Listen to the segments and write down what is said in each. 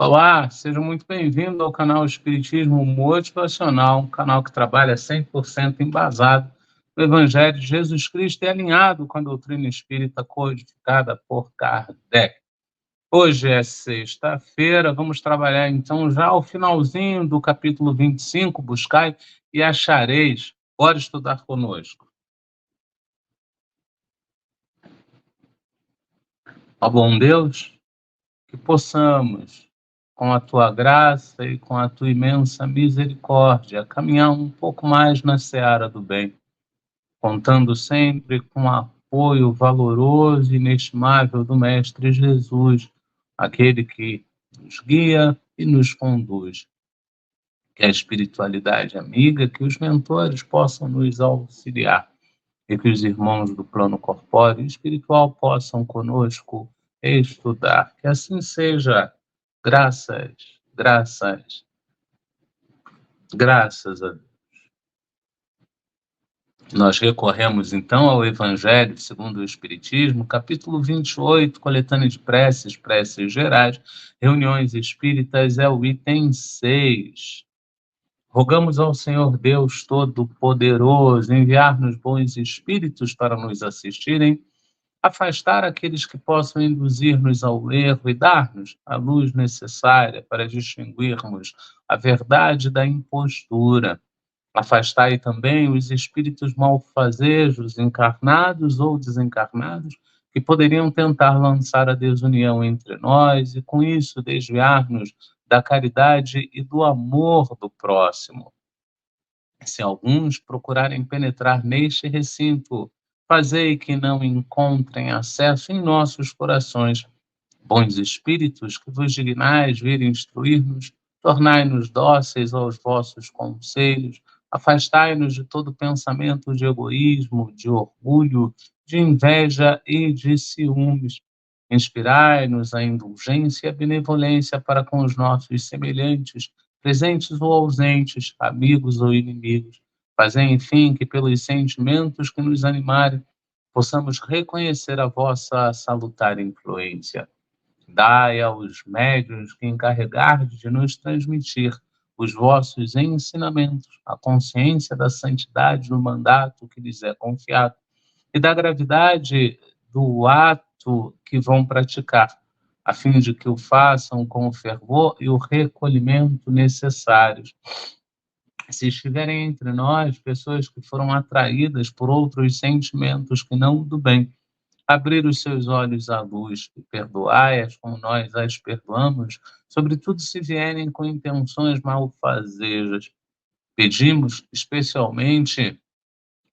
Olá, seja muito bem-vindo ao canal Espiritismo Motivacional, um canal que trabalha 100% embasado no Evangelho de Jesus Cristo e alinhado com a doutrina espírita codificada por Kardec. Hoje é sexta-feira, vamos trabalhar então já o finalzinho do capítulo 25, Buscai e Achareis. Bora estudar conosco. Ó bom Deus, que possamos, com a tua graça e com a tua imensa misericórdia, caminhar um pouco mais na seara do bem, contando sempre com o apoio valoroso e inestimável do Mestre Jesus, aquele que nos guia e nos conduz. Que a espiritualidade amiga, que os mentores possam nos auxiliar e que os irmãos do plano corpóreo e espiritual possam conosco estudar. Que assim seja. Graças, graças, graças a Deus. Nós recorremos então ao Evangelho segundo o Espiritismo, capítulo 28, coletânea de preces, preces gerais, reuniões espíritas, é o item 6. Rogamos ao Senhor Deus Todo-Poderoso enviar-nos bons espíritos para nos assistirem, afastar aqueles que possam induzir-nos ao erro e dar-nos a luz necessária para distinguirmos a verdade da impostura. Afastai também os espíritos malfazejos, encarnados ou desencarnados, que poderiam tentar lançar a desunião entre nós e, com isso, desviar-nos da caridade e do amor do próximo. Se alguns procurarem penetrar neste recinto, fazei que não encontrem acesso em nossos corações. Bons espíritos, que vos dignais vir instruir-nos, tornai-nos dóceis aos vossos conselhos, afastai-nos de todo pensamento de egoísmo, de orgulho, de inveja e de ciúmes. Inspirai-nos a indulgência e a benevolência para com os nossos semelhantes, presentes ou ausentes, amigos ou inimigos. Fazei, enfim, que pelos sentimentos que nos animarem, possamos reconhecer a vossa salutar influência. Dai aos médiuns que encarregardes de nos transmitir os vossos ensinamentos, a consciência da santidade do mandato que lhes é confiado e da gravidade do ato que vão praticar, a fim de que o façam com o fervor e o recolhimento necessários. Se estiverem entre nós pessoas que foram atraídas por outros sentimentos que não o do bem, abrir os seus olhos à luz e perdoai-as como nós as perdoamos, sobretudo se vierem com intenções malfazejas. Pedimos especialmente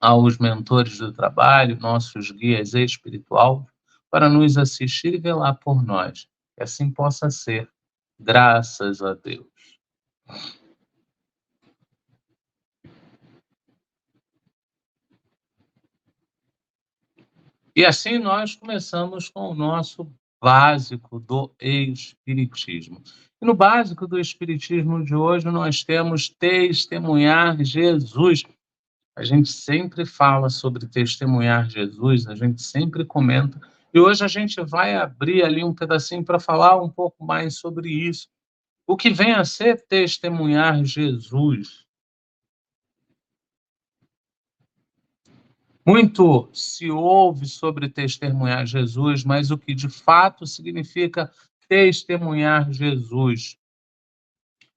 aos mentores do trabalho, nossos guias espirituais, para nos assistir e velar por nós. Que assim possa ser, graças a Deus. E assim nós começamos com o nosso básico do Espiritismo. E no básico do Espiritismo de hoje nós temos testemunhar Jesus. A gente sempre fala sobre testemunhar Jesus, a gente sempre comenta, e hoje a gente vai abrir ali um pedacinho para falar um pouco mais sobre isso. O que vem a ser testemunhar Jesus? Muito se ouve sobre testemunhar Jesus, mas o que de fato significa testemunhar Jesus?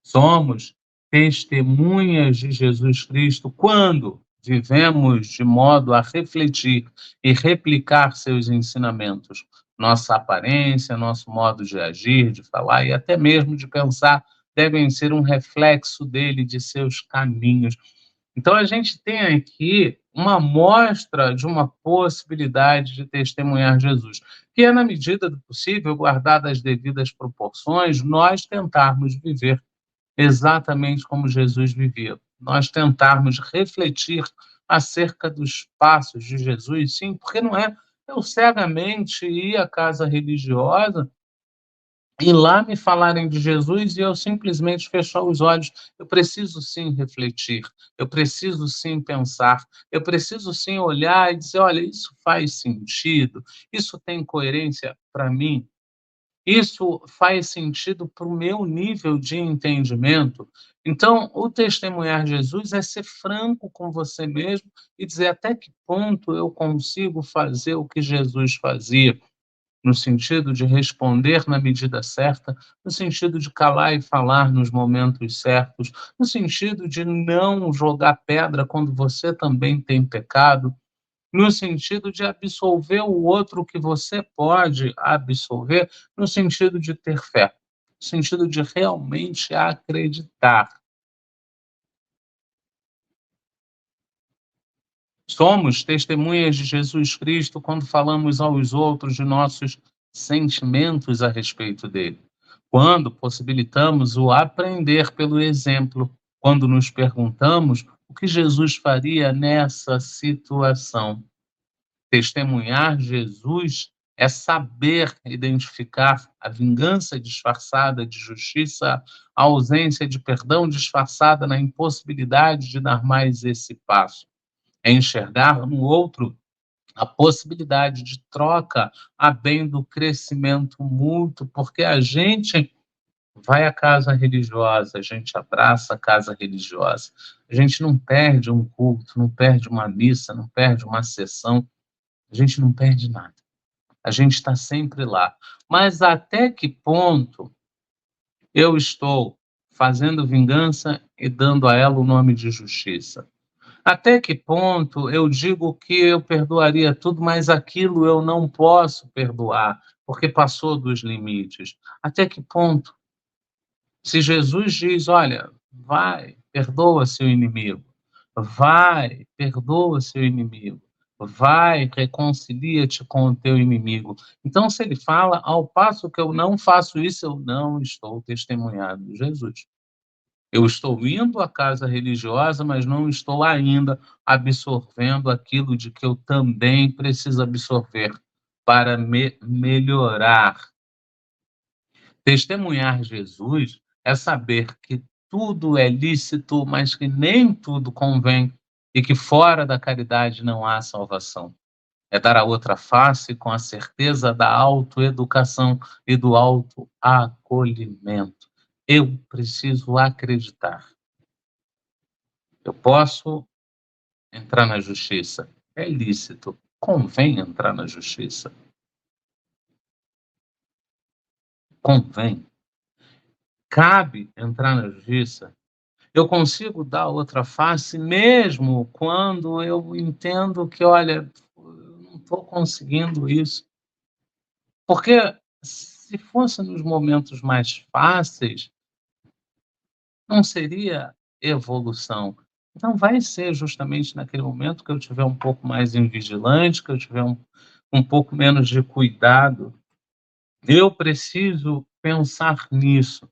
Somos testemunhas de Jesus Cristo quando vivemos de modo a refletir e replicar seus ensinamentos. Nossa aparência, nosso modo de agir, de falar e até mesmo de pensar devem ser um reflexo dele, de seus caminhos. Então, a gente tem aqui uma amostra de uma possibilidade de testemunhar Jesus, que é, na medida do possível, guardadas as devidas proporções, nós tentarmos viver exatamente como Jesus vivia. Nós tentarmos refletir acerca dos passos de Jesus, sim, porque não é eu cegamente ir à casa religiosa e lá me falarem de Jesus e eu simplesmente fechar os olhos. Eu preciso sim refletir, eu preciso sim pensar, eu preciso sim olhar e dizer, olha, isso faz sentido, isso tem coerência para mim. Isso faz sentido para o meu nível de entendimento? Então, o testemunhar Jesus é ser franco com você mesmo e dizer até que ponto eu consigo fazer o que Jesus fazia, no sentido de responder na medida certa, no sentido de calar e falar nos momentos certos, no sentido de não jogar pedra quando você também tem pecado, no sentido de absolver o outro que você pode absolver, no sentido de ter fé, no sentido de realmente acreditar. Somos testemunhas de Jesus Cristo quando falamos aos outros de nossos sentimentos a respeito dele. Quando possibilitamos o aprender pelo exemplo, quando nos perguntamos o que Jesus faria nessa situação. Testemunhar Jesus é saber identificar a vingança disfarçada de justiça, a ausência de perdão disfarçada na impossibilidade de dar mais esse passo. É enxergar no outro a possibilidade de troca a bem do crescimento mútuo, porque a gente vai à casa religiosa, a gente abraça a casa religiosa. A gente não perde um culto, não perde uma missa, não perde uma sessão, a gente não perde nada. A gente está sempre lá. Mas até que ponto eu estou fazendo vingança e dando a ela o nome de justiça? Até que ponto eu digo que eu perdoaria tudo, mas aquilo eu não posso perdoar, porque passou dos limites? Até que ponto? Se Jesus diz: olha, vai, perdoa seu inimigo, vai, perdoa seu inimigo, vai, reconcilia-te com o teu inimigo. Então, se ele fala, ao passo que eu não faço isso, eu não estou testemunhando Jesus. Eu estou indo à casa religiosa, mas não estou ainda absorvendo aquilo de que eu também preciso absorver para me melhorar. Testemunhar Jesus é saber que tudo é lícito, mas que nem tudo convém e que fora da caridade não há salvação. É dar a outra face com a certeza da autoeducação e do autoacolhimento. Eu preciso acreditar. Eu posso entrar na justiça. É lícito. Convém entrar na justiça. Convém. Cabe entrar na justiça. Eu consigo dar outra face mesmo quando eu entendo que, olha, eu não estou conseguindo isso. Porque se fosse nos momentos mais fáceis, não seria evolução. Então vai ser justamente naquele momento que eu tiver um pouco mais invigilante, que eu tiver um pouco menos de cuidado. Eu preciso pensar nisso.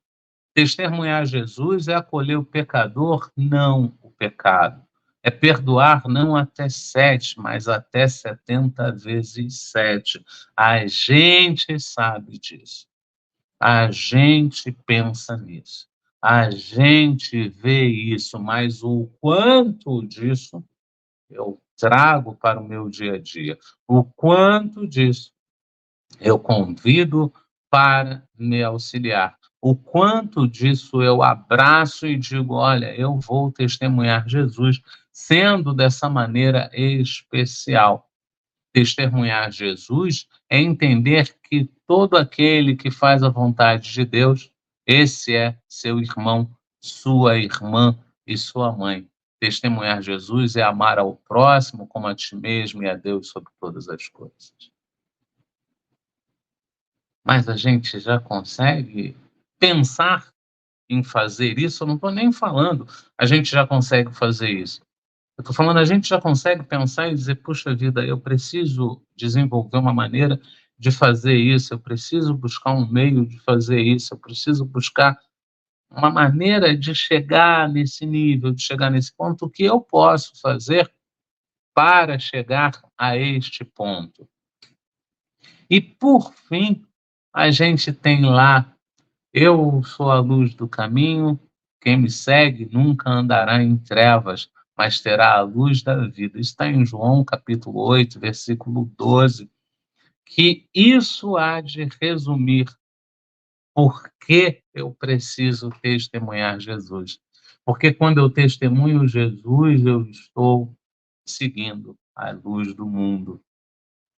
Testemunhar Jesus é acolher o pecador, não o pecado. É perdoar não até 7, mas até 70 vezes 7. A gente sabe disso. A gente pensa nisso. A gente vê isso, mas o quanto disso eu trago para o meu dia a dia? O quanto disso eu convido para me auxiliar? O quanto disso eu abraço e digo: olha, eu vou testemunhar Jesus, sendo dessa maneira especial. Testemunhar Jesus é entender que todo aquele que faz a vontade de Deus, esse é seu irmão, sua irmã e sua mãe. Testemunhar Jesus é amar ao próximo como a ti mesmo e a Deus sobre todas as coisas. Mas a gente já consegue pensar em fazer isso? Eu não estou nem falando a gente já consegue fazer isso. Eu estou falando, a gente já consegue pensar e dizer: puxa vida, eu preciso desenvolver uma maneira de fazer isso, eu preciso buscar um meio de fazer isso, eu preciso buscar uma maneira de chegar nesse nível, de chegar nesse ponto. O que eu posso fazer para chegar a este ponto? E, por fim, a gente tem lá: eu sou a luz do caminho, quem me segue nunca andará em trevas, mas terá a luz da vida. Está em João capítulo 8, versículo 12, que isso há de resumir Por que eu preciso testemunhar Jesus? Porque quando eu testemunho Jesus, eu estou seguindo a luz do mundo.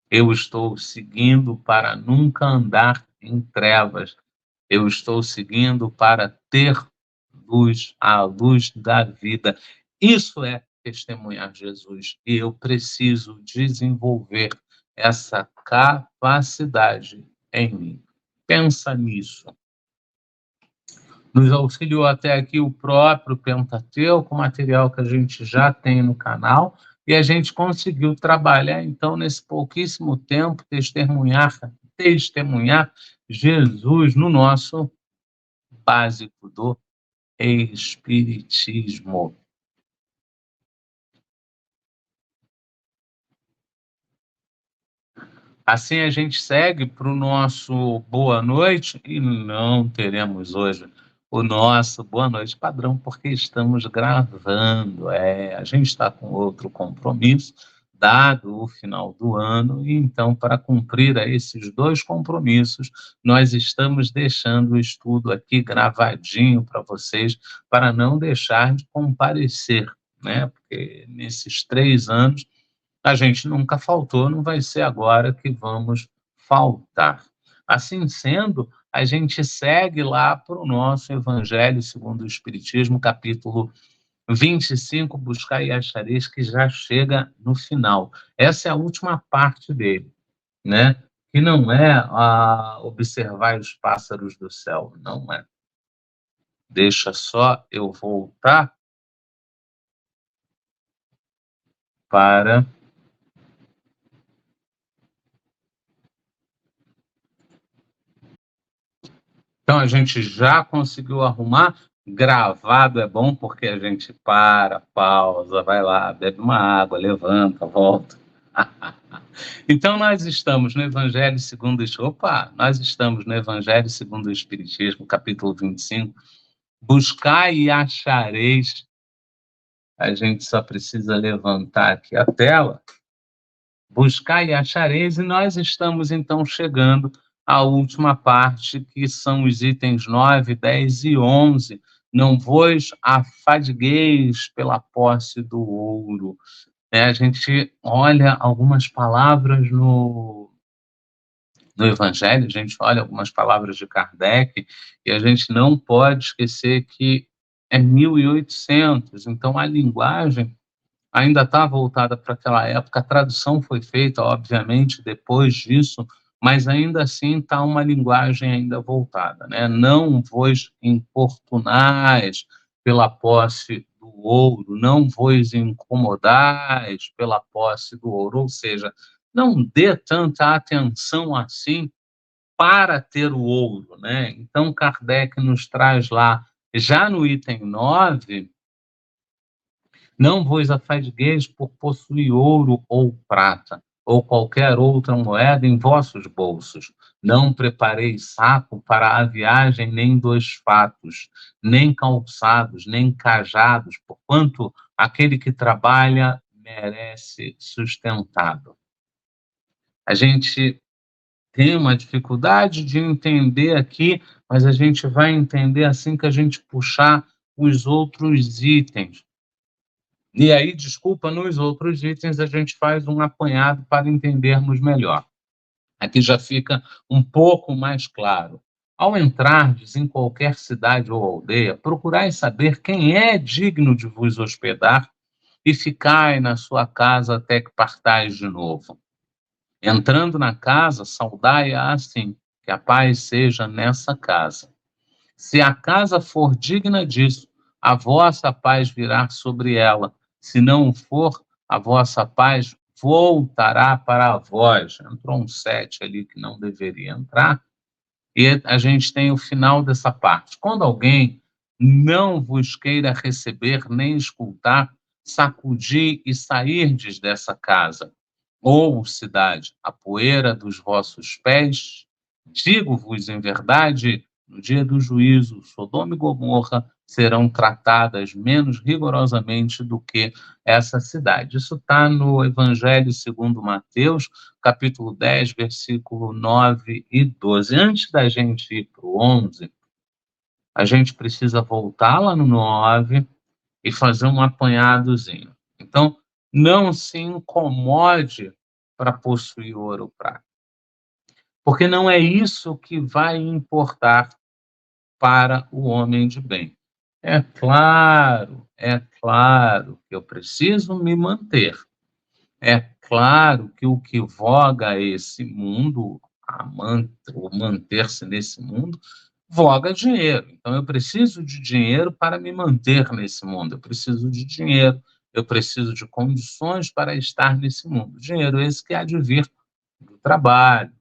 Eu estou seguindo para nunca andar em trevas. Eu estou seguindo para ter luz, a luz da vida. Isso é testemunhar Jesus. E eu preciso desenvolver essa capacidade em mim. Pensa nisso. Nos auxiliou até aqui o próprio Pentateuco, material que a gente já tem no canal, e a gente conseguiu trabalhar, então, nesse pouquíssimo tempo, testemunhar Jesus no nosso básico do Espiritismo. Assim a gente segue para o nosso boa noite e não teremos hoje o nosso boa noite padrão, porque estamos gravando. A gente está com outro compromisso, dado o final do ano, e então, para cumprir esses dois compromissos, nós estamos deixando o estudo aqui gravadinho para vocês, para não deixar de comparecer, né? Porque nesses 3 anos a gente nunca faltou, não vai ser agora que vamos faltar. Assim sendo, a gente segue lá para o nosso Evangelho segundo o Espiritismo, capítulo 25, Buscar e Achareis, que já chega no final. Essa é a última parte dele, né? Que não é observar os pássaros do céu, não é. Deixa só eu voltar para... Então, a gente já conseguiu arrumar. Gravado é bom porque a gente para, pausa, vai lá, bebe uma água, levanta, volta. Então, nós estamos no Evangelho segundo o... nós estamos no Evangelho segundo o Espiritismo, capítulo 25. Buscai e achareis. A gente só precisa levantar aqui a tela. Buscai e achareis, e nós estamos, então, chegando à última parte, que são os itens 9, 10 e 11. Não vos afadigueis pela posse do ouro. A gente olha algumas palavras no Evangelho, a gente olha algumas palavras de Kardec, e a gente não pode esquecer que é 1800, então a linguagem ainda está voltada para aquela época. A tradução foi feita, obviamente, depois disso, mas ainda assim está uma linguagem ainda voltada, né? Não vos importunais pela posse do ouro, não vos incomodais pela posse do ouro, ou seja, não dê tanta atenção assim para ter o ouro, né? Então, Kardec nos traz lá, já no item 9, não vos afadigueis por possuir ouro ou prata, ou qualquer outra moeda em vossos bolsos. Não prepareis saco para a viagem, nem 2 fatos, nem calçados, nem cajados, porquanto aquele que trabalha merece sustentado. A gente tem uma dificuldade de entender aqui, mas a gente vai entender assim que a gente puxar os outros itens. E aí, desculpa, nos outros itens a gente faz um apanhado para entendermos melhor. Aqui já fica um pouco mais claro. Ao entrardes em qualquer cidade ou aldeia, procurai saber quem é digno de vos hospedar e ficai na sua casa até que partais de novo. Entrando na casa, saudai-a assim, que a paz seja nessa casa. Se a casa for digna disso, a vossa paz virá sobre ela. Se não for, a vossa paz voltará para vós. Entrou um 7 ali que não deveria entrar. E a gente tem o final dessa parte. Quando alguém não vos queira receber nem escutar, sacudi e sairdes dessa casa, ou cidade, a poeira dos vossos pés. Digo-vos em verdade, no dia do juízo, Sodoma e Gomorra serão tratadas menos rigorosamente do que essa cidade. Isso está no Evangelho segundo Mateus, capítulo 10, versículo 9 e 12. Antes da gente ir para o 11, a gente precisa voltar lá no 9 e fazer um apanhadozinho. Então, não se incomode para possuir ouro ou prata, porque não é isso que vai importar para o homem de bem. É claro que eu preciso me manter. É claro que o que voga esse mundo, o manter-se nesse mundo, voga dinheiro. Então, eu preciso de dinheiro para me manter nesse mundo. Eu preciso de dinheiro. Eu preciso de condições para estar nesse mundo. Dinheiro esse que há de vir do trabalho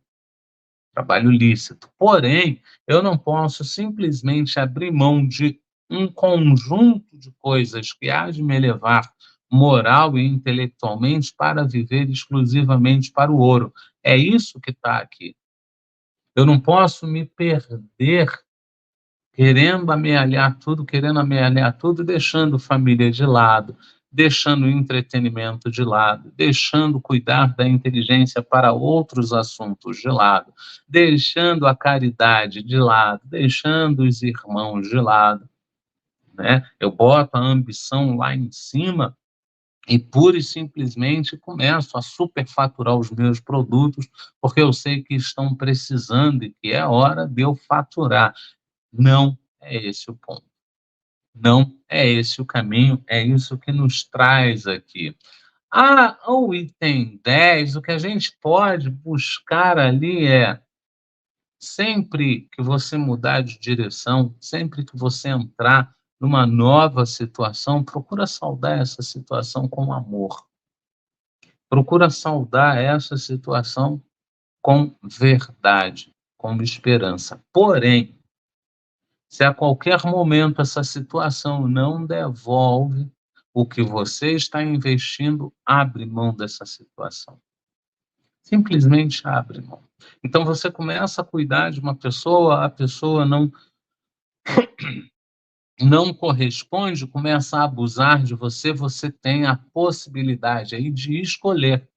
lícito. Porém, eu não posso simplesmente abrir mão de um conjunto de coisas que há de me elevar moral e intelectualmente para viver exclusivamente para o ouro. É isso que está aqui. Eu não posso me perder querendo amealhar tudo, deixando família de lado, deixando o entretenimento de lado, deixando cuidar da inteligência para outros assuntos de lado, deixando a caridade de lado, deixando os irmãos de lado, né? Eu boto a ambição lá em cima e pura e simplesmente começo a superfaturar os meus produtos, porque eu sei que estão precisando e que é hora de eu faturar. Não é esse o ponto. Não é esse o caminho, é isso que nos traz aqui. O item 10, o que a gente pode buscar ali é, sempre que você mudar de direção, sempre que você entrar numa nova situação, procura saudar essa situação com amor. Procura saudar essa situação com verdade, com esperança. Porém, se a qualquer momento essa situação não devolve o que você está investindo, abre mão dessa situação. Simplesmente abre mão. Então você começa a cuidar de uma pessoa, a pessoa não corresponde, começa a abusar de você, você tem a possibilidade aí de escolher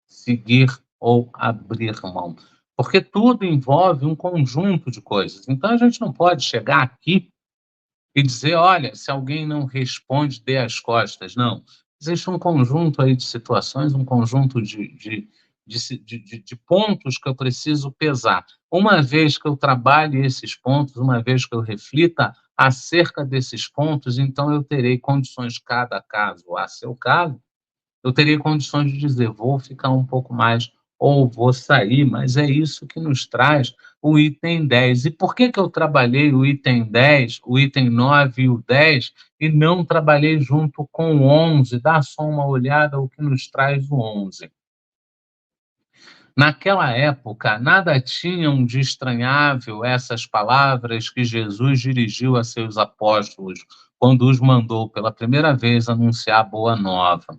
seguir ou abrir mão. Porque tudo envolve um conjunto de coisas. Então a gente não pode chegar aqui e dizer, olha, se alguém não responde, dê as costas. Não. Existe um conjunto aí de situações, um conjunto de pontos que eu preciso pesar. Uma vez que eu trabalhe esses pontos, uma vez que eu reflita acerca desses pontos, então eu terei condições, cada caso a seu caso, eu teria condições de dizer, vou ficar um pouco mais ou vou sair, mas é isso que nos traz o item 10. E por que que eu trabalhei o item 10, o item 9 e o 10 e não trabalhei junto com o 11? Dá só uma olhada o que nos traz o 11. Naquela época, nada tinham de estranhável essas palavras que Jesus dirigiu a seus apóstolos quando os mandou pela primeira vez anunciar a boa nova.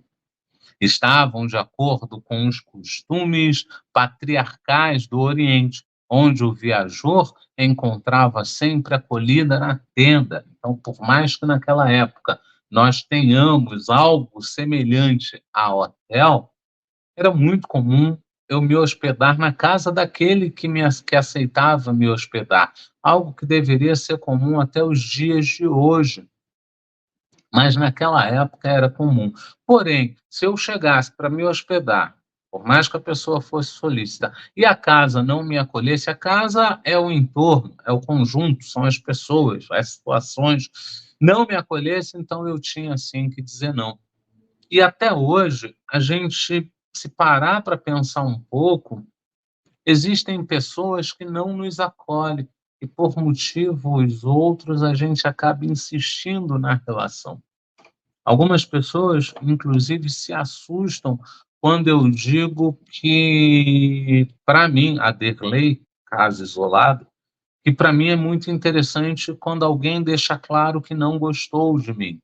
Estavam de acordo com os costumes patriarcais do Oriente, onde o viajor encontrava sempre acolhida na tenda. Então, por mais que naquela época nós tenhamos algo semelhante a hotel, era muito comum eu me hospedar na casa daquele que aceitava me hospedar, algo que deveria ser comum até os dias de hoje, mas naquela época era comum. Porém, se eu chegasse para me hospedar, por mais que a pessoa fosse solícita, e a casa não me acolhesse, a casa é o entorno, é o conjunto, são as pessoas, as situações, não me acolhesse, então eu tinha sim que dizer não. E até hoje, a gente, se parar para pensar um pouco, existem pessoas que não nos acolhem, e por motivos outros a gente acaba insistindo na relação. Algumas pessoas, inclusive, se assustam quando eu digo que, para mim, a Derlei, caso isolado, que para mim é muito interessante quando alguém deixa claro que não gostou de mim.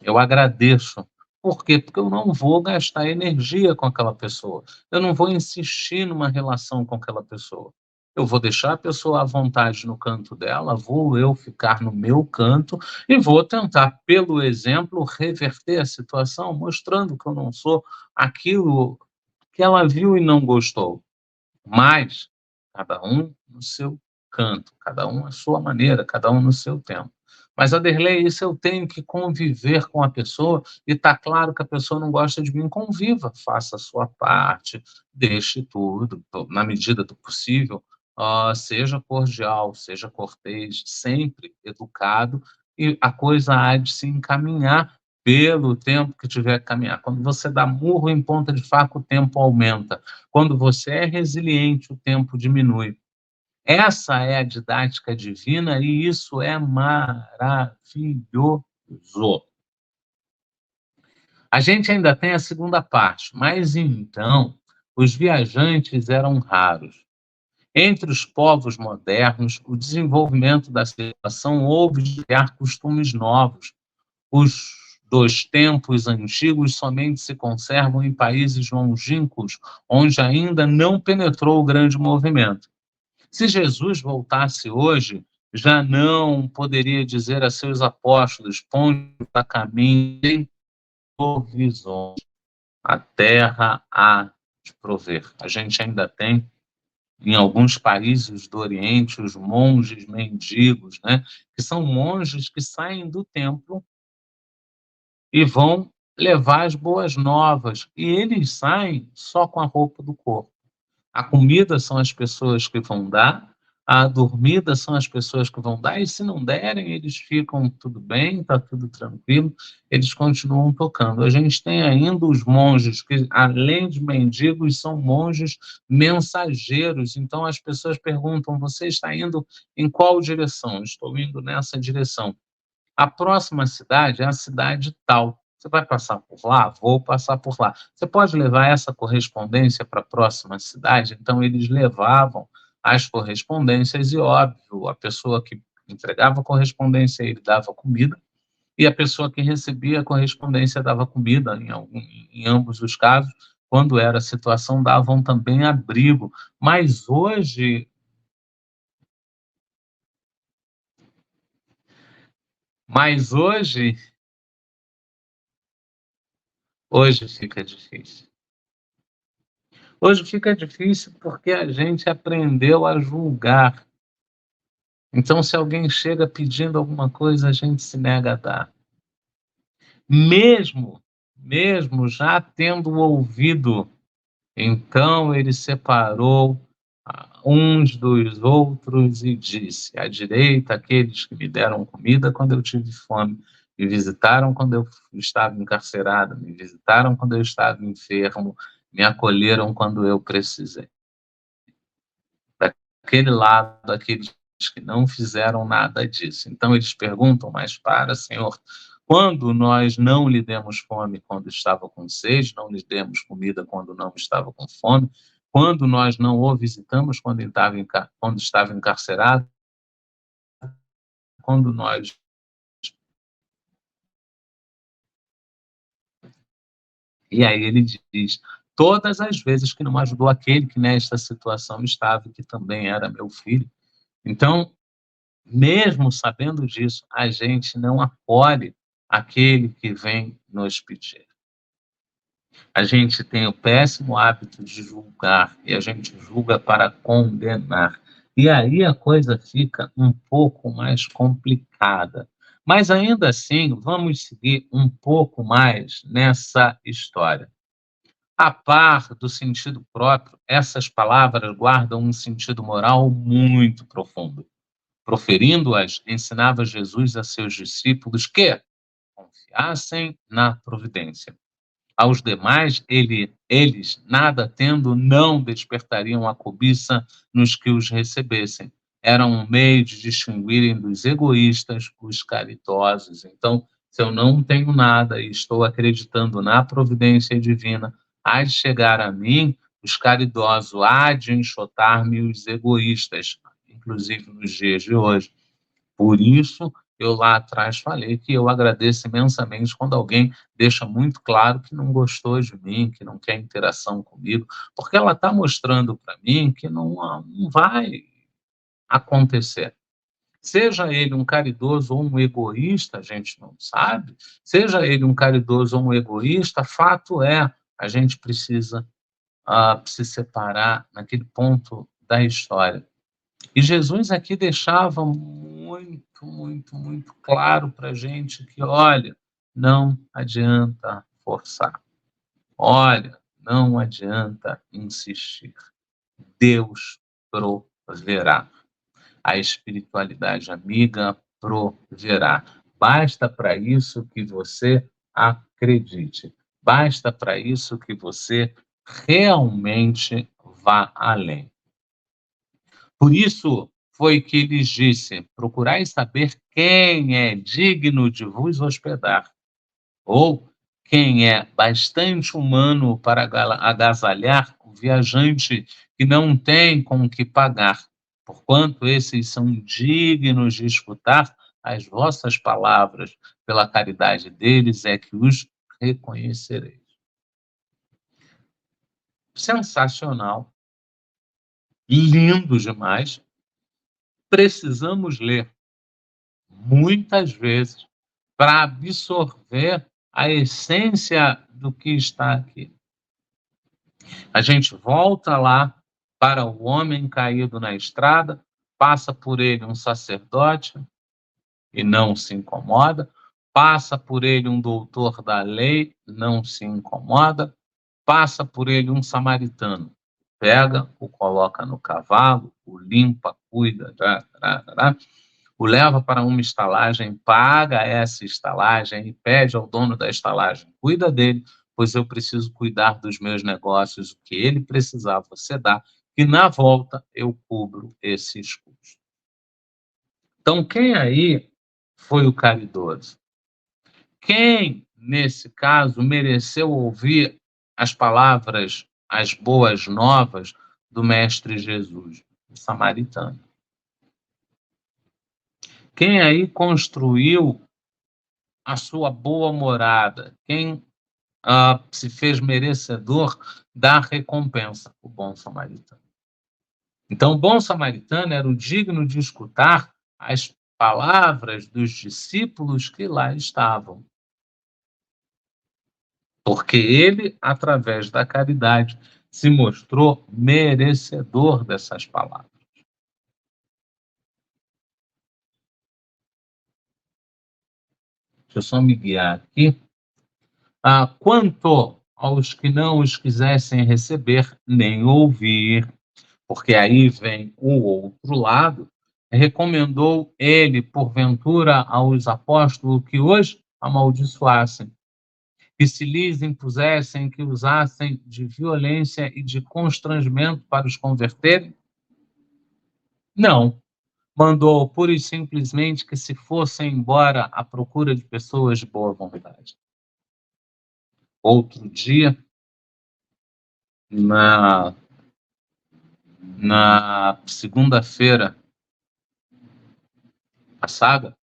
Eu agradeço. Por quê? Porque eu não vou gastar energia com aquela pessoa. Eu não vou insistir numa relação com aquela pessoa. Eu vou deixar a pessoa à vontade no canto dela, vou eu ficar no meu canto e vou tentar, pelo exemplo, reverter a situação, mostrando que eu não sou aquilo que ela viu e não gostou. Mas cada um no seu canto, cada um à sua maneira, cada um no seu tempo. Mas, Aderlei, isso eu tenho que conviver com a pessoa e está claro que a pessoa não gosta de mim, conviva, faça a sua parte, deixe tudo, na medida do possível, seja cordial, seja cortês, sempre educado, e a coisa há de se encaminhar pelo tempo que tiver que caminhar. Quando você dá murro em ponta de faca, o tempo aumenta. Quando você é resiliente, o tempo diminui. Essa é a didática divina e isso é maravilhoso. A gente ainda tem a segunda parte, mas então os viajantes eram raros. Entre os povos modernos, o desenvolvimento da civilização houve de criar costumes novos. Os dos tempos antigos somente se conservam em países longínquos, onde ainda não penetrou o grande movimento. Se Jesus voltasse hoje, já não poderia dizer a seus apóstolos: ponte para caminho sem provisões, a terra há de prover. A gente ainda tem, em alguns países do Oriente, os monges mendigos, né? Que são monges que saem do templo e vão levar as boas novas. E eles saem só com a roupa do corpo. A comida são as pessoas que vão dar, a dormida são as pessoas que vão dar, e se não derem, eles ficam tudo bem, está tudo tranquilo, eles continuam tocando. A gente tem ainda os monges, que além de mendigos, são monges mensageiros. Então as pessoas perguntam: você está indo em qual direção? Estou indo nessa direção. A próxima cidade é a cidade tal. Você vai passar por lá? Vou passar por lá. Você pode levar essa correspondência para a próxima cidade? Então, eles levavam as correspondências e, óbvio, a pessoa que entregava a correspondência, ele dava comida, e a pessoa que recebia a correspondência dava comida, em ambos os casos. Quando era a situação, davam também abrigo. Mas hoje, hoje fica difícil. Hoje fica difícil porque a gente aprendeu a julgar. Então, se alguém chega pedindo alguma coisa, a gente se nega a dar. Mesmo, mesmo já tendo ouvido, então ele separou uns dos outros e disse: à direita, aqueles que me deram comida quando eu tive fome, me visitaram quando eu estava encarcerado, me visitaram quando eu estava enfermo, me acolheram quando eu precisei. Daquele lado, aqueles que não fizeram nada disso. Então eles perguntam: mas para, Senhor, quando nós não lhe demos fome quando estava com sede, não lhe demos comida quando não estava com fome, quando nós não o visitamos quando estava encarcerado, quando nós... E aí ele diz: todas as vezes que não ajudou aquele que nesta situação estava, que também era meu filho. Então, mesmo sabendo disso, a gente não acolhe aquele que vem nos pedir. A gente tem o péssimo hábito de julgar, e a gente julga para condenar. E aí a coisa fica um pouco mais complicada. Mas ainda assim, vamos seguir um pouco mais nessa história. A par do sentido próprio, essas palavras guardam um sentido moral muito profundo. Proferindo-as, ensinava Jesus a seus discípulos que confiassem na providência. Aos demais, eles, nada tendo, não despertariam a cobiça nos que os recebessem. Era um meio de distinguirem dos egoístas os caridosos. Então, se eu não tenho nada e estou acreditando na providência divina, há de chegar a mim os caridosos, há de enxotar-me os egoístas, inclusive nos dias de hoje. Por isso eu lá atrás falei que eu agradeço imensamente quando alguém deixa muito claro que não gostou de mim, que não quer interação comigo, porque ela está mostrando para mim que não vai acontecer. Seja ele um caridoso ou um egoísta, a gente não sabe. Seja ele um caridoso ou um egoísta, fato é, a gente precisa se separar naquele ponto da história. E Jesus aqui deixava muito, muito, muito claro para a gente que, olha, não adianta forçar. Olha, não adianta insistir. Deus proverá. A espiritualidade amiga proverá. Basta para isso que você acredite. Basta para isso que você realmente vá além. Por isso foi que lhes disse: procurai saber quem é digno de vos hospedar, ou quem é bastante humano para agasalhar o viajante que não tem com o que pagar, porquanto esses são dignos de escutar as vossas palavras, pela caridade deles é que os reconhecereis. Sensacional, lindo demais. Precisamos ler muitas vezes para absorver a essência do que está aqui. A gente volta lá para o homem caído na estrada, passa por ele um sacerdote e não se incomoda, passa por ele um doutor da lei, não se incomoda, passa por ele um samaritano, pega, o coloca no cavalo, o limpa, cuida, o leva para uma estalagem, paga essa estalagem e pede ao dono da estalagem: cuida dele, pois eu preciso cuidar dos meus negócios, o que ele precisar você dá, e na volta eu cubro esses custos. Então, quem aí foi o caridoso? Quem, nesse caso, mereceu ouvir as palavras, as boas novas do Mestre Jesus? O samaritano. Quem aí construiu a sua boa morada? Quem se fez merecedor da recompensa? O bom samaritano. Então, o bom samaritano era o digno de escutar as palavras dos discípulos que lá estavam. Porque ele, através da caridade, se mostrou merecedor dessas palavras. Deixa eu só me guiar aqui. Quanto aos que não os quisessem receber, nem ouvir, porque aí vem o outro lado, recomendou ele, porventura, aos apóstolos que os amaldiçoassem, que se lhes impusessem, que usassem de violência e de constrangimento para os converterem? Não. Mandou pura e simplesmente que se fossem embora à procura de pessoas de boa vontade. Outro dia, na segunda-feira passada,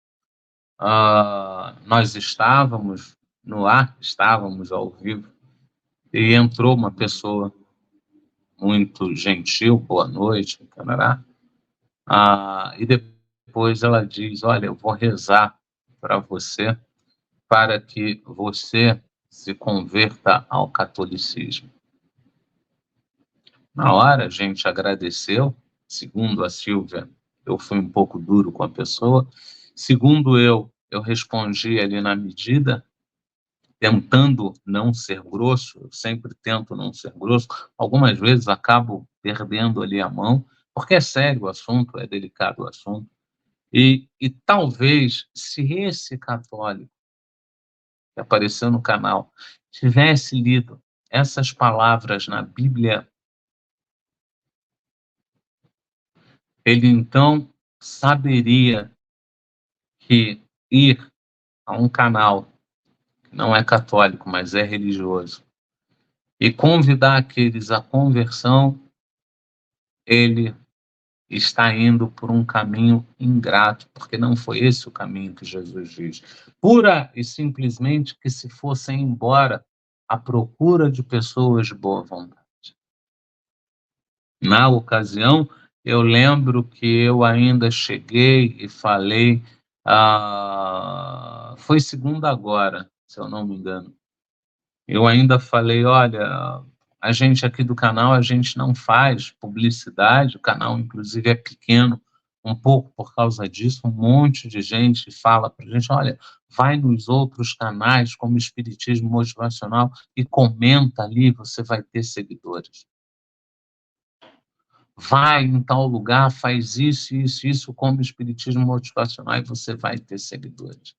nós estávamos no ar, estávamos ao vivo, e entrou uma pessoa muito gentil, boa noite, Canadá, e depois ela diz: olha, eu vou rezar para você, para que você se converta ao catolicismo. Na hora a gente agradeceu, segundo a Silvia, eu fui um pouco duro com a pessoa, segundo eu respondi ali na medida, tentando não ser grosso, eu sempre tento não ser grosso, algumas vezes acabo perdendo ali a mão, porque é sério o assunto, é delicado o assunto, e talvez se esse católico que apareceu no canal tivesse lido essas palavras na Bíblia, ele então saberia que ir a um canal que não é católico, mas é religioso, e convidar aqueles à conversão, ele está indo por um caminho ingrato, porque não foi esse o caminho que Jesus diz. Pura e simplesmente que se fossem embora à procura de pessoas de boa vontade. Na ocasião, eu lembro que eu ainda cheguei e falei, foi segunda agora, se eu não me engano. Eu ainda falei: "Olha, a gente aqui do canal, a gente não faz publicidade", o canal inclusive é pequeno, um pouco por causa disso, um monte de gente fala pra gente: "Olha, vai nos outros canais como Espiritismo Motivacional e comenta ali, você vai ter seguidores. Vai em tal lugar, faz isso, isso, isso como Espiritismo Motivacional e você vai ter seguidores".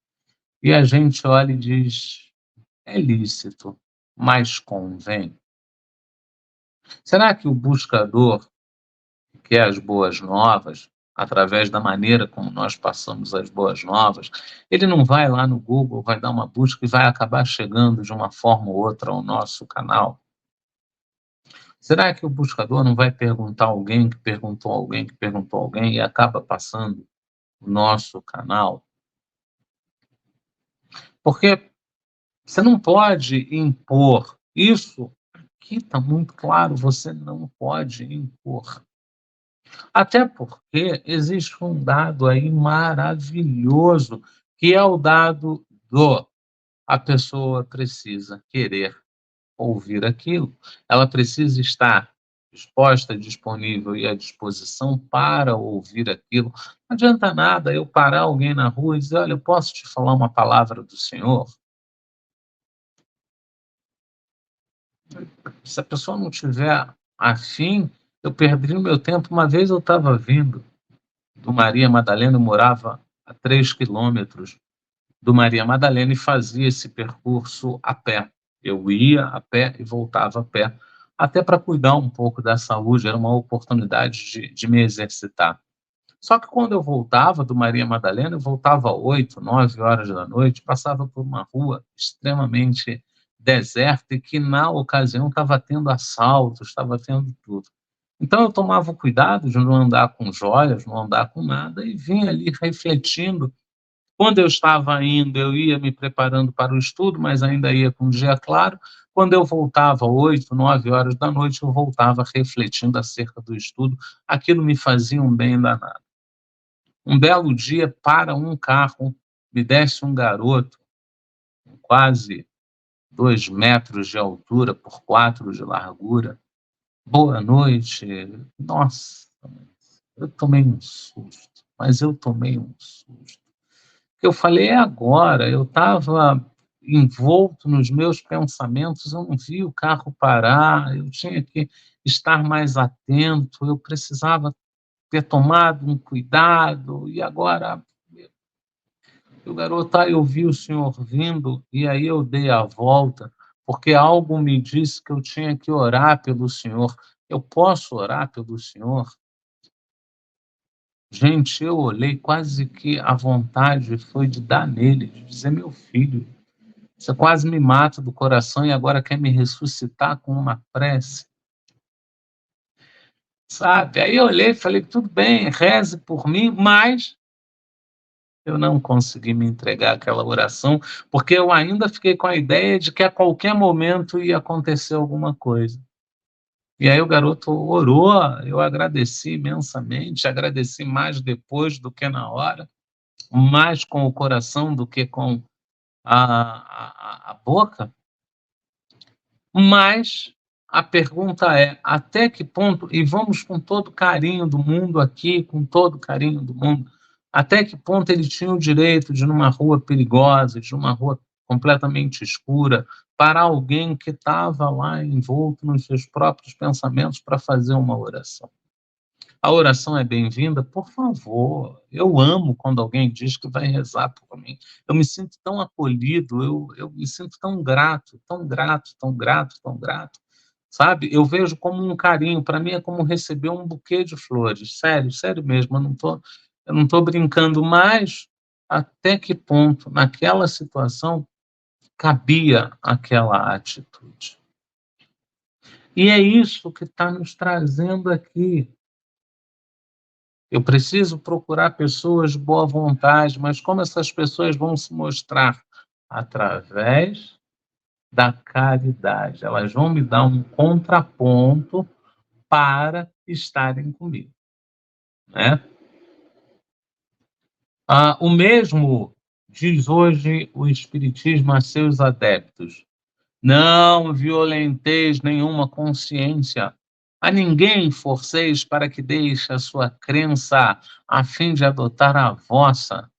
E a gente olha e diz: "É lícito, mas convém?". Será que o buscador que quer as boas novas, através da maneira como nós passamos as boas novas, ele não vai lá no Google, vai dar uma busca e vai acabar chegando de uma forma ou outra ao nosso canal? Será que o buscador não vai perguntar a alguém que perguntou a alguém que perguntou a alguém e acaba passando o nosso canal? Porque você não pode impor isso, aqui está muito claro, você não pode impor. Até porque existe um dado aí maravilhoso, que é o dado do a pessoa precisa querer ouvir aquilo, ela precisa estar disposta, disponível e à disposição para ouvir aquilo. Não adianta nada eu parar alguém na rua e dizer: "Olha, eu posso te falar uma palavra do Senhor?". Se a pessoa não tiver afim, eu perdi o meu tempo. Uma vez eu estava vindo do Maria Madalena, eu morava a 3 quilômetros do Maria Madalena e fazia esse percurso a pé. Eu ia a pé e voltava a pé, até para cuidar um pouco da saúde, era uma oportunidade de me exercitar. Só que quando eu voltava do Maria Madalena, eu voltava 8, 9 horas da noite, passava por uma rua extremamente deserta e que na ocasião estava tendo assaltos, estava tendo tudo. Então eu tomava o cuidado de não andar com joias, não andar com nada e vinha ali refletindo. Quando eu estava indo, eu ia me preparando para o estudo, mas ainda ia com o dia claro. Quando eu voltava 8, 9 horas da noite, eu voltava refletindo acerca do estudo. Aquilo me fazia um bem danado. Um belo dia, para um carro, me desce um garoto, com quase 2 metros de altura por 4 de largura. "Boa noite". Nossa, eu tomei um susto, mas eu tomei um susto. Eu falei: "É agora", eu estava envolto nos meus pensamentos, eu não vi o carro parar, eu tinha que estar mais atento, eu precisava ter tomado um cuidado, e agora o garoto: "Ah, eu vi o senhor vindo", e aí eu dei a volta, porque algo me disse que eu tinha que orar pelo senhor. "Eu posso orar pelo senhor?". Gente, eu olhei, quase que a vontade foi de dar nele, de dizer: "Meu filho, você quase me mata do coração e agora quer me ressuscitar com uma prece", sabe. Aí eu olhei e falei: "Tudo bem, reze por mim", mas eu não consegui me entregar àquela oração, porque eu ainda fiquei com a ideia de que a qualquer momento ia acontecer alguma coisa. E aí o garoto orou, eu agradeci imensamente, agradeci mais depois do que na hora, mais com o coração do que com a boca. Mas a pergunta é: até que ponto, e vamos com todo o carinho do mundo aqui, com todo o carinho do mundo, até que ponto ele tinha o direito de, numa rua perigosa, de numa rua completamente escura, parar alguém que estava lá envolto nos seus próprios pensamentos para fazer uma oração? A oração é bem-vinda? Por favor, eu amo quando alguém diz que vai rezar por mim. Eu me sinto tão acolhido, eu me sinto tão grato, tão grato, tão grato, tão grato, sabe. Eu vejo como um carinho, para mim é como receber um buquê de flores, sério, sério mesmo, eu não tô brincando, mas até que ponto, naquela situação, cabia aquela atitude. E é isso que está nos trazendo aqui. Eu preciso procurar pessoas de boa vontade, mas como essas pessoas vão se mostrar? Através da caridade. Elas vão me dar um contraponto para estarem comigo, né? O mesmo diz hoje o Espiritismo a seus adeptos: não violenteis nenhuma consciência, a ninguém forceis para que deixe a sua crença a fim de adotar a vossa.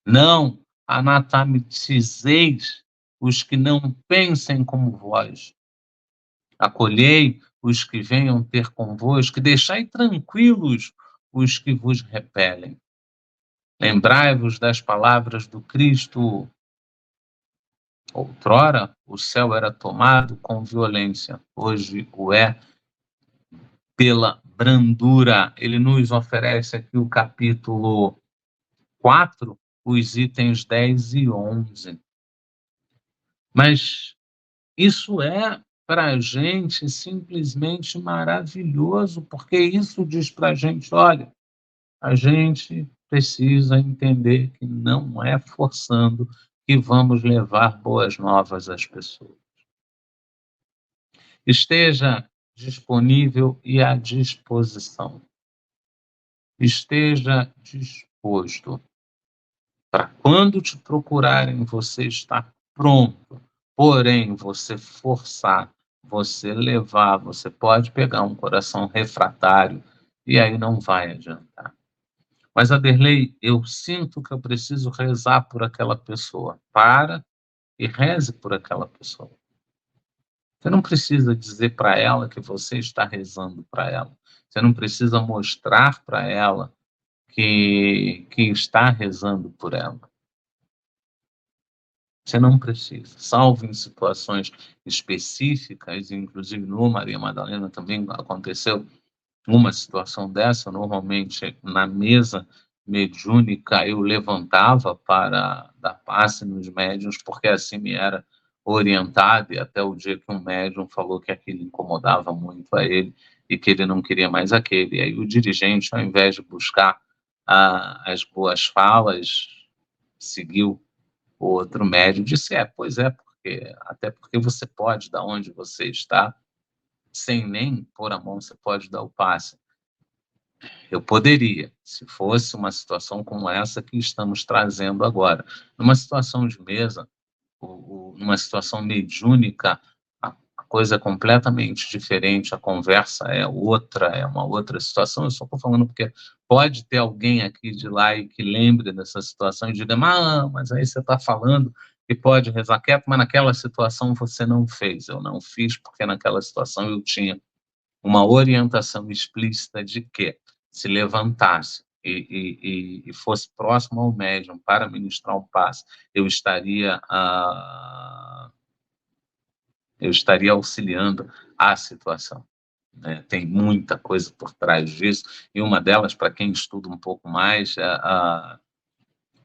Não anatemizeis os que não pensem como vós. Acolhei os que venham ter convosco, e deixai tranquilos os que vos repelem. Lembrai-vos das palavras do Cristo. Outrora, o céu era tomado com violência, hoje o é pela brandura. Ele nos oferece aqui o capítulo 4, os itens 10 e 11. Mas isso é para a gente simplesmente maravilhoso, porque isso diz para a gente: olha, a gente precisa entender que não é forçando que vamos levar boas novas às pessoas. Esteja disponível e à disposição. Esteja disposto para quando te procurarem, você estar pronto. Porém, você forçar, você levar, você pode pegar um coração refratário e aí não vai adiantar. Mas, Aderlei, eu sinto que eu preciso rezar por aquela pessoa. Para e reze por aquela pessoa. Você não precisa dizer para ela que você está rezando para ela. Você não precisa mostrar para ela que está rezando por ela. Você não precisa. Salvo em situações específicas, inclusive no Maria Madalena também aconteceu uma situação dessa. Normalmente, na mesa mediúnica, eu levantava para dar passe nos médiuns, porque assim me era orientado, e até o dia que um médium falou que aquilo incomodava muito a ele e que ele não queria mais aquele. E aí o dirigente, ao invés de buscar as boas falas, seguiu o outro médium, disse: pois é, porque até porque você pode, da onde você está, sem nem pôr a mão, você pode dar o passe. Eu poderia, se fosse uma situação como essa que estamos trazendo agora. Numa situação de mesa, numa situação mediúnica, a coisa é completamente diferente, a conversa é outra, é uma outra situação. Eu só estou falando porque pode ter alguém aqui de lá e que lembre dessa situação e diga: mas aí você está falando que pode rezar quieto, mas naquela situação você não fez. Eu não fiz porque naquela situação eu tinha uma orientação explícita de que se levantasse e fosse próximo ao médium para ministrar um passe, eu estaria auxiliando a situação, né? Tem muita coisa por trás disso, e uma delas, para quem estuda um pouco mais, a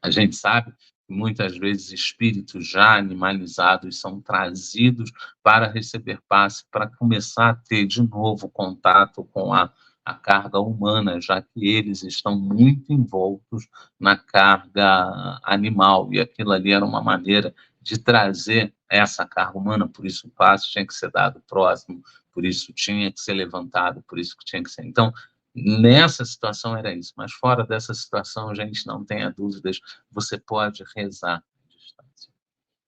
gente sabe que muitas vezes espíritos já animalizados são trazidos para receber passe, para começar a ter de novo contato com a carga humana, já que eles estão muito envoltos na carga animal, e aquilo ali era uma maneira de trazer essa carga humana, por isso o passe tinha que ser dado próximo, por isso tinha que ser levantado, por isso que tinha que ser. Então, nessa situação era isso, mas fora dessa situação, gente, não tenha dúvidas, você pode rezar à distância.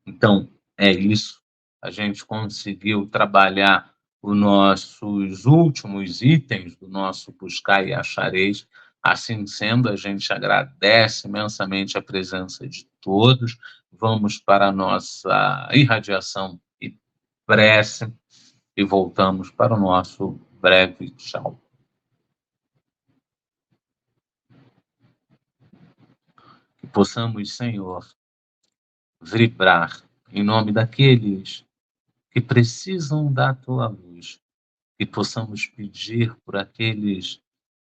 Então, é isso. A gente conseguiu trabalhar os nossos últimos itens do nosso Buscar e Achareis. Assim sendo, a gente agradece imensamente a presença de todos. Vamos para a nossa irradiação e prece e voltamos para o nosso breve tchau. Que possamos, Senhor, vibrar em nome daqueles que precisam da tua luz, que possamos pedir por aqueles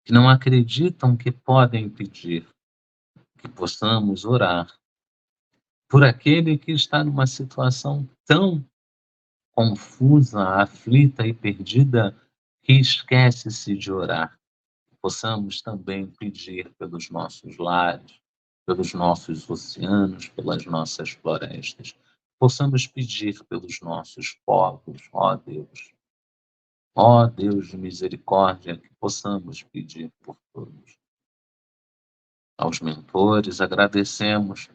que não acreditam que podem pedir, que possamos orar por aquele que está numa situação tão confusa, aflita e perdida que esquece-se de orar. possamos também pedir pelos nossos lares, pelos nossos oceanos, pelas nossas florestas. Possamos pedir pelos nossos povos, ó Deus. Ó Deus de misericórdia, que possamos pedir por todos. Aos mentores, agradecemos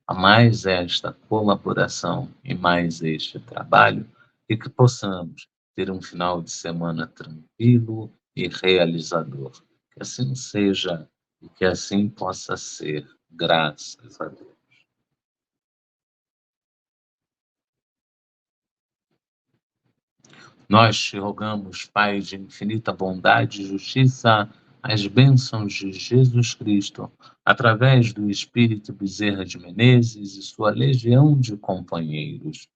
a mais esta colaboração e mais este trabalho e que possamos ter um final de semana tranquilo e realizador. Que assim seja e que assim possa ser, graças a Deus. Nós te rogamos, Pai de infinita bondade e justiça, as bênçãos de Jesus Cristo, através do Espírito Bezerra de Menezes e sua legião de companheiros.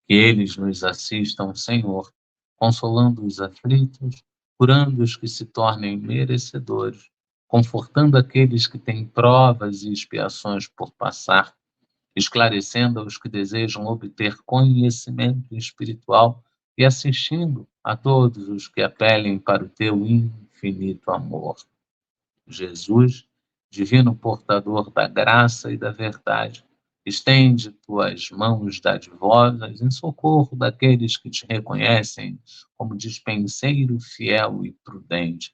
Que eles nos assistam, Senhor, consolando os aflitos, curando os que se tornem merecedores, confortando aqueles que têm provas e expiações por passar, esclarecendo aos que desejam obter conhecimento espiritual e assistindo a todos os que apelem para o teu infinito amor. Jesus, divino portador da graça e da verdade, estende tuas mãos dadivosas em socorro daqueles que te reconhecem como dispenseiro fiel e prudente.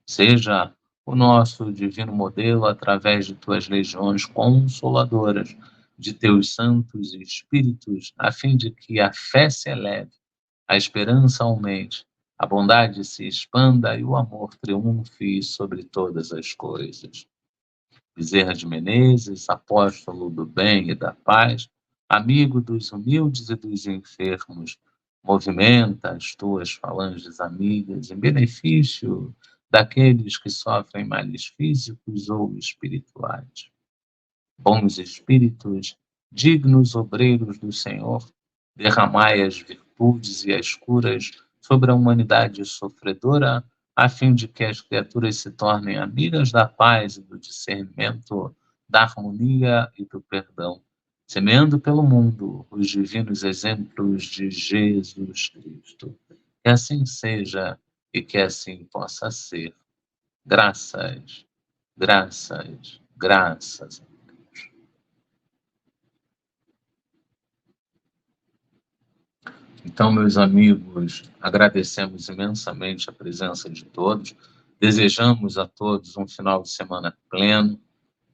Seja o nosso divino modelo através de tuas legiões consoladoras, de teus santos espíritos, a fim de que a fé se eleve, a esperança aumente, a bondade se expanda e o amor triunfe sobre todas as coisas. Bezerra de Menezes, apóstolo do bem e da paz, amigo dos humildes e dos enfermos, movimenta as tuas falanges amigas em benefício daqueles que sofrem males físicos ou espirituais. Bons espíritos, dignos obreiros do Senhor, derramai as virtudes e as curas sobre a humanidade sofredora, a fim de que as criaturas se tornem amigas da paz e do discernimento, da harmonia e do perdão, semeando pelo mundo os divinos exemplos de Jesus Cristo. Que assim seja e que assim possa ser. Graças, graças, graças. Então, meus amigos, agradecemos imensamente a presença de todos, desejamos a todos um final de semana pleno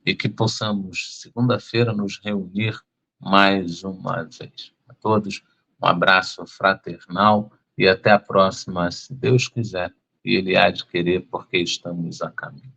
e que possamos, segunda-feira, nos reunir mais uma vez. A todos, um abraço fraternal e até a próxima, se Deus quiser, e Ele há de querer, porque estamos a caminho.